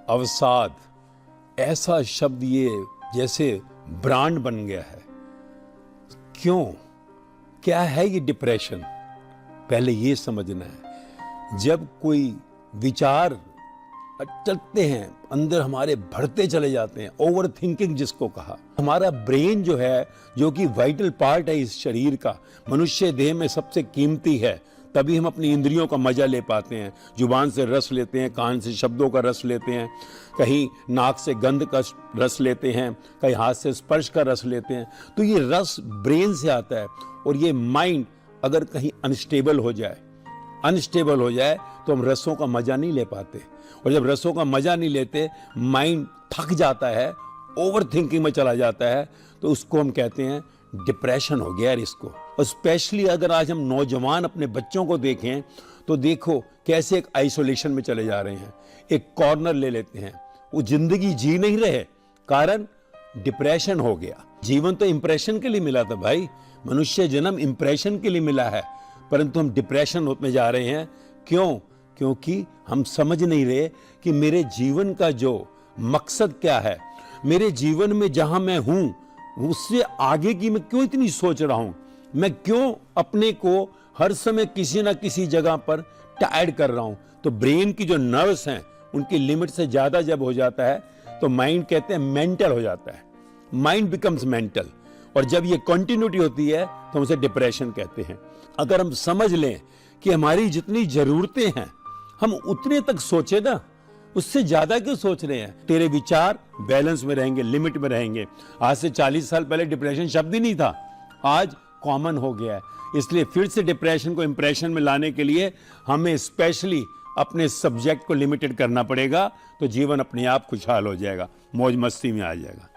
अवसाद, ऐसा शब्द ये जैसे ब्रांड बन गया है। क्यों? क्या है ये डिप्रेशन? पहले ये समझना है। जब कोई विचार चलते हैं, अंदर हमारे भरते चले जाते हैं, ओवर थिंकिंग जिसको कहा, हमारा ब्रेन जो है, जो कि वाइटल पार्ट है इस शरीर का, मनुष्य देह में सबसे कीमती है, तभी हम अपनी इंद्रियों का मजा ले पाते हैं। जुबान से रस लेते हैं, कान से शब्दों का रस लेते हैं, कहीं नाक से गंध का रस लेते हैं, कहीं हाथ से स्पर्श का रस लेते हैं। तो ये रस ब्रेन से आता है। और ये माइंड अगर कहीं अनस्टेबल हो जाए तो हम रसों का मजा नहीं ले पाते। और जब रसों का मजा नहीं लेते, माइंड थक जाता है, ओवर थिंकिंग में चला जाता है, तो उसको हम कहते हैं डिप्रेशन हो गया है इसको। और स्पेशली अगर आज हम नौजवान अपने बच्चों को देखें तो देखो कैसे एक आइसोलेशन में चले जा रहे हैं, एक कॉर्नर ले लेते हैं, वो जिंदगी जी नहीं रहे, कारण डिप्रेशन हो गया। जीवन तो इंप्रेशन के लिए मिला था भाई, मनुष्य जन्म इंप्रेशन के लिए मिला है, परंतु हम डिप्रेशन होते जा रहे हैं। क्यों? क्योंकि हम समझ नहीं रहे कि मेरे जीवन का जो मकसद क्या है, मेरे जीवन में जहां मैं हूं उससे आगे की मैं क्यों इतनी सोच रहा हूं, मैं क्यों अपने को हर समय किसी ना किसी जगह पर टायर्ड कर रहा हूं। तो ब्रेन की जो नर्व्स हैं उनकी लिमिट से ज्यादा जब हो जाता है तो माइंड कहते हैं मेंटल हो जाता है, माइंड बिकम्स मेंटल। और जब ये कंटिन्यूटी होती है तो हम उसे डिप्रेशन कहते हैं। अगर हम समझ लें कि हमारी जितनी जरूरतें हैं हम उतने तक सोचे ना, उससे ज्यादा क्यों सोच रहे हैं। तेरे विचार बैलेंस में रहेंगे, लिमिट में रहेंगे। आज से 40 साल पहले डिप्रेशन शब्द ही नहीं था, आज कॉमन हो गया है। इसलिए फिर से डिप्रेशन को इंप्रेशन में लाने के लिए हमें स्पेशली अपने सब्जेक्ट को लिमिटेड करना पड़ेगा, तो जीवन अपने आप खुशहाल हो जाएगा, मौज मस्ती में आ जाएगा।